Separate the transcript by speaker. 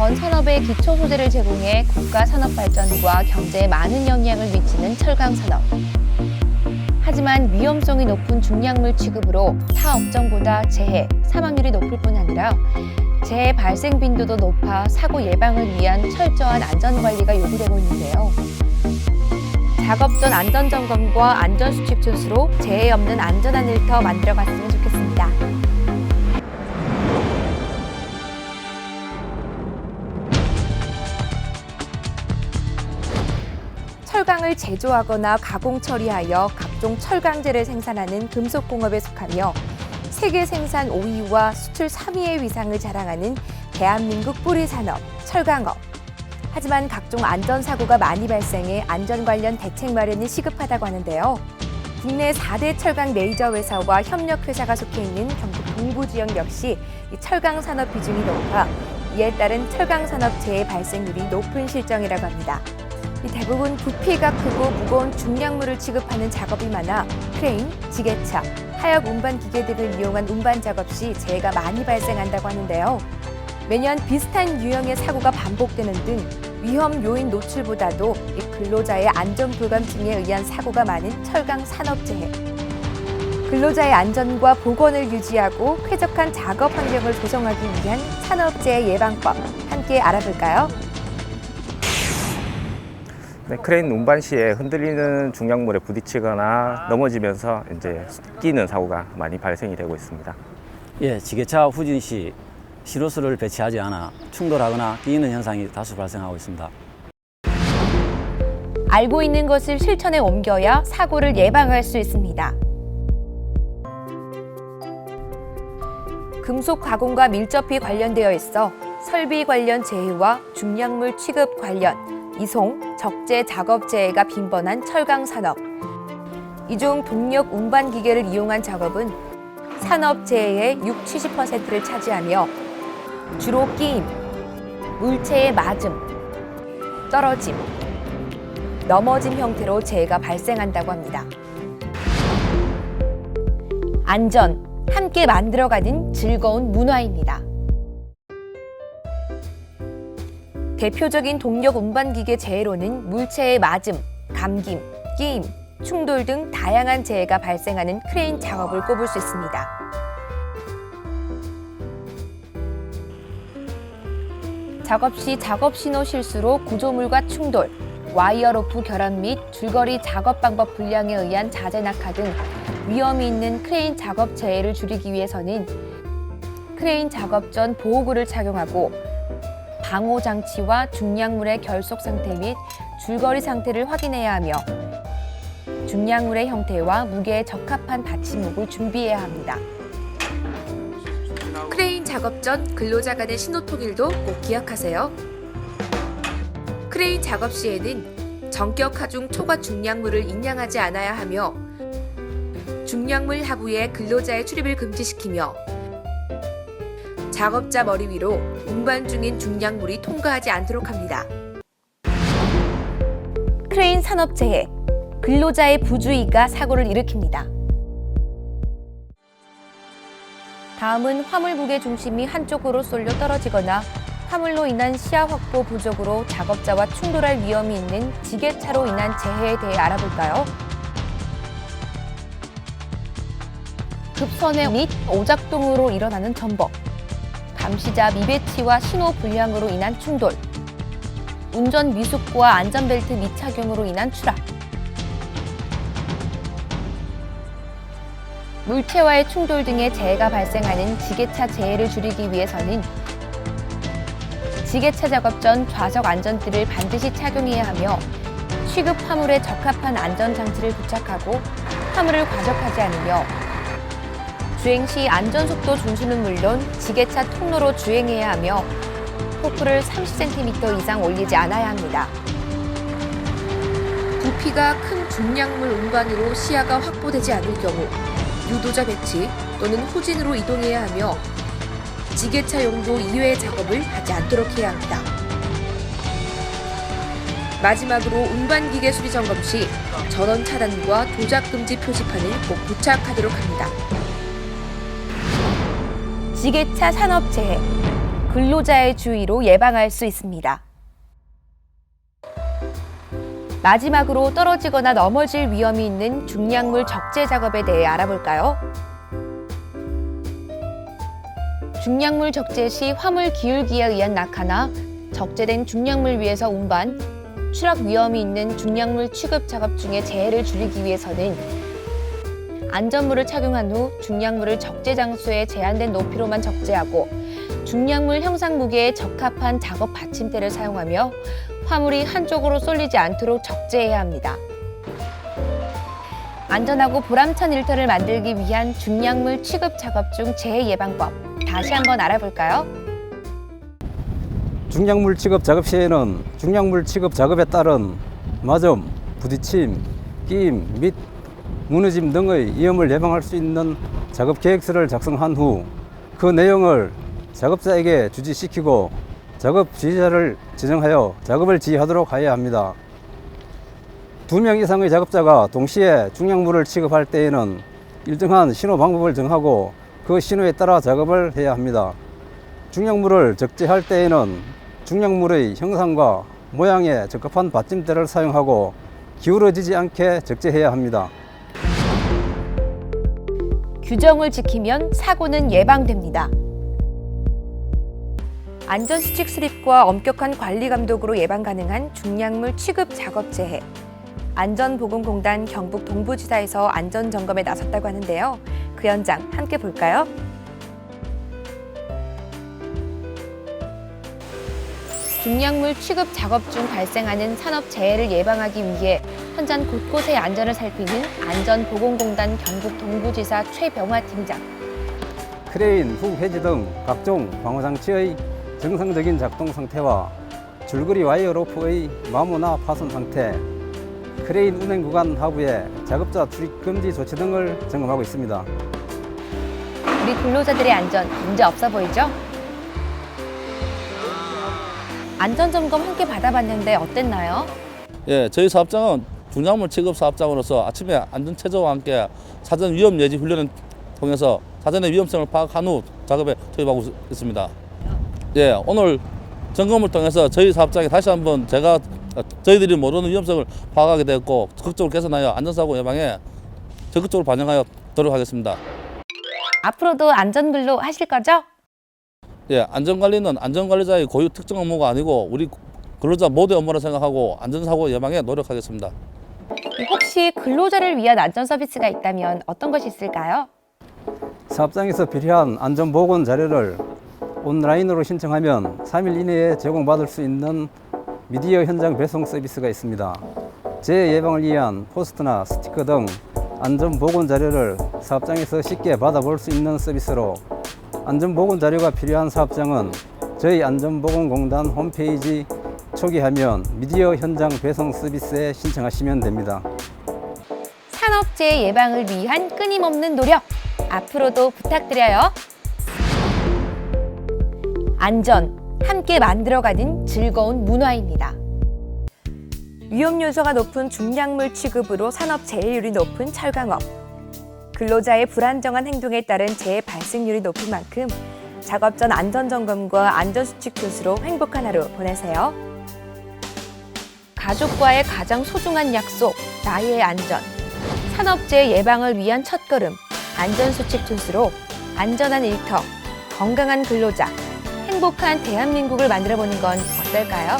Speaker 1: 전 산업의 기초 소재를 제공해 국가 산업 발전과 경제에 많은 영향을 미치는 철강 산업. 하지만 위험성이 높은 중량물 취급으로 타 업종보다 재해, 사망률이 높을 뿐 아니라 재해 발생 빈도도 높아 사고 예방을 위한 철저한 안전관리가 요구되고 있는데요. 작업 전 안전점검과 안전수칙 준수로 재해 없는 안전한 일터 만들어갔으면 좋겠습니다. 철강을 제조하거나 가공 처리하여 각종 철강제를 생산하는 금속공업에 속하며 세계 생산 5위와 수출 3위의 위상을 자랑하는 대한민국 뿌리산업, 철강업. 하지만 각종 안전사고가 많이 발생해 안전 관련 대책 마련이 시급하다고 하는데요. 국내 4대 철강 메이저 회사와 협력회사가 속해 있는 경북 동부 지역 역시 이 철강 산업 비중이 높아 이에 따른 철강 산업 재해 발생률이 높은 실정이라고 합니다. 대부분 부피가 크고 무거운 중량물을 취급하는 작업이 많아 크레인, 지게차, 하역 운반 기계들을 이용한 운반 작업 시 재해가 많이 발생한다고 하는데요. 매년 비슷한 유형의 사고가 반복되는 등 위험 요인 노출보다도 이 근로자의 안전 불감증에 의한 사고가 많은 철강 산업재해. 근로자의 안전과 보건을 유지하고 쾌적한 작업 환경을 조성하기 위한 산업재해 예방법 함께 알아볼까요?
Speaker 2: 네, 크레인 운반 시에 흔들리는 중량물에 부딪히거나 넘어지면서 이제 끼는 사고가 많이 발생이 되고 있습니다.
Speaker 3: 예, 지게차 후진 시 시로수를 배치하지 않아 충돌하거나 끼이는 현상이 다수 발생하고 있습니다.
Speaker 1: 알고 있는 것을 실천에 옮겨야 사고를 예방할 수 있습니다. 금속 가공과 밀접히 관련되어 있어 설비 관련 재해와 중량물 취급 관련, 이송, 적재 작업 재해가 빈번한 철강 산업. 이 중 동력 운반 기계를 이용한 작업은 산업 재해의 60-70%를 차지하며 주로 끼임, 물체의 맞음, 떨어짐, 넘어짐 형태로 재해가 발생한다고 합니다. 안전, 함께 만들어가는 즐거운 문화입니다. 대표적인 동력 운반기계 재해로는 물체의 맞음, 감김, 끼임, 충돌 등 다양한 재해가 발생하는 크레인 작업을 꼽을 수 있습니다. 작업 시 작업 신호 실수로 구조물과 충돌, 와이어 로프 결함 및 줄거리 작업 방법 불량에 의한 자재 낙하 등 위험이 있는 크레인 작업 재해를 줄이기 위해서는 크레인 작업 전 보호구를 착용하고 방호 장치와 중량물의 결속 상태 및 줄거리 상태를 확인해야 하며 중량물의 형태와 무게에 적합한 받침목을 준비해야 합니다. 크레인 작업 전 근로자 간의 신호 통일도 꼭 기억하세요. 크레인 작업 시에는 전격 하중 초과 중량물을 인양하지 않아야 하며 중량물 하부에 근로자의 출입을 금지시키며 작업자 머리 위로 운반 중인 중량물이 통과하지 않도록 합니다. 크레인 산업재해, 근로자의 부주의가 사고를 일으킵니다. 다음은 화물 무게 중심이 한쪽으로 쏠려 떨어지거나 화물로 인한 시야 확보 부족으로 작업자와 충돌할 위험이 있는 지게차로 인한 재해에 대해 알아볼까요? 급선회 및 오작동으로 일어나는 전복, 감시자 미배치와 신호 불량으로 인한 충돌, 운전 미숙과 안전벨트 미착용으로 인한 추락, 물체와의 충돌 등의 재해가 발생하는 지게차 재해를 줄이기 위해서는 지게차 작업 전 좌석 안전띠를 반드시 착용해야 하며 취급 화물에 적합한 안전장치를 부착하고 화물을 과적하지 않으며 주행 시 안전속도 준수는 물론 지게차 통로로 주행해야 하며 포크를 30cm 이상 올리지 않아야 합니다. 부피가 큰 중량물 운반으로 시야가 확보되지 않을 경우 유도자 배치 또는 후진으로 이동해야 하며 지게차 용도 이외의 작업을 하지 않도록 해야 합니다. 마지막으로 운반기계 수리 점검 시 전원 차단과 도작 금지 표지판을 꼭 부착하도록 합니다. 지게차 산업재해, 근로자의 주의로 예방할 수 있습니다. 마지막으로 떨어지거나 넘어질 위험이 있는 중량물 적재 작업에 대해 알아볼까요? 중량물 적재 시 화물 기울기에 의한 낙하나 적재된 중량물 위에서 운반, 추락 위험이 있는 중량물 취급 작업 중에 재해를 줄이기 위해서는 안전물을 착용한 후 중량물을 적재 장소에 제한된 높이로만 적재하고 중량물 형상 무게에 적합한 작업 받침대를 사용하며 화물이 한쪽으로 쏠리지 않도록 적재해야 합니다. 안전하고 보람찬 일터를 만들기 위한 중량물 취급 작업 중 재해 예방법 다시 한번 알아볼까요?
Speaker 4: 중량물 취급 작업 시에는 중량물 취급 작업에 따른 마점, 부딪힘, 끼임 및 무너짐 등의 위험을 예방할 수 있는 작업 계획서를 작성한 후 그 내용을 작업자에게 주지시키고 작업 지휘자를 지정하여 작업을 지휘하도록 하여야 합니다. 2명 이상의 작업자가 동시에 중량물을 취급할 때에는 일정한 신호 방법을 정하고 그 신호에 따라 작업을 해야 합니다. 중량물을 적재할 때에는 중량물의 형상과 모양에 적합한 받침대를 사용하고 기울어지지 않게 적재해야 합니다.
Speaker 1: 규정을 지키면 사고는 예방됩니다. 안전수칙 수립과 엄격한 관리 감독으로 예방 가능한 중량물 취급 작업 재해. 안전보건공단 경북 동부지사에서 안전점검에 나섰다고 하는데요. 그 현장 함께 볼까요? 중량물 취급 작업 중 발생하는 산업 재해를 예방하기 위해 현장 곳곳의 안전을 살피는 안전보건공단 경북 동부지사 최병화 팀장.
Speaker 4: 크레인, 훅 해지 등 각종 방어장치의 정상적인 작동 상태와 줄거리 와이어 로프의 마모나 파손 상태, 크레인 운행 구간 하부에 작업자 출입 금지 조치 등을 점검하고 있습니다.
Speaker 1: 우리 근로자들의 안전 문제 없어 보이죠? 안전점검 함께 받아봤는데 어땠나요?
Speaker 5: 예, 저희 사업장은 중량물 취급 사업장으로서 아침에 안전체조와 함께 사전 위험 예지 훈련을 통해서 사전의 위험성을 파악한 후 작업에 투입하고 있습니다. 예, 오늘 점검을 통해서 저희 사업장에 다시 한번 저희들이 모르는 위험성을 파악하게 되었고 적극적으로 개선하여 안전사고 예방에 적극적으로 반영하여 노력하겠습니다.
Speaker 1: 앞으로도 안전근로 하실 거죠?
Speaker 5: 예, 안전관리는 안전관리자의 고유 특정 업무가 아니고 우리 근로자 모두의 업무라 생각하고 안전사고 예방에 노력하겠습니다.
Speaker 1: 혹시 근로자를 위한 안전 서비스가 있다면 어떤 것이 있을까요?
Speaker 4: 사업장에서 필요한 안전보건 자료를 온라인으로 신청하면 3일 이내에 제공받을 수 있는 미디어 현장 배송 서비스가 있습니다. 재해 예방을 위한 포스터나 스티커 등 안전보건 자료를 사업장에서 쉽게 받아볼 수 있는 서비스로 안전보건 자료가 필요한 사업장은 저희 안전보건공단 홈페이지 초기화면 미디어 현장 배송 서비스에 신청하시면 됩니다.
Speaker 1: 산업재해 예방을 위한 끊임없는 노력 앞으로도 부탁드려요. 안전 함께 만들어가는 즐거운 문화입니다. 위험 요소가 높은 중량물 취급으로 산업 재해율이 높은 철강업. 근로자의 불안정한 행동에 따른 재해 발생률이 높은 만큼 작업 전 안전점검과 안전수칙 교수로 행복한 하루 보내세요. 가족과의 가장 소중한 약속, 나의 안전. 산업재해 예방을 위한 첫걸음, 안전수칙 준수로 안전한 일터, 건강한 근로자, 행복한 대한민국을 만들어보는 건 어떨까요?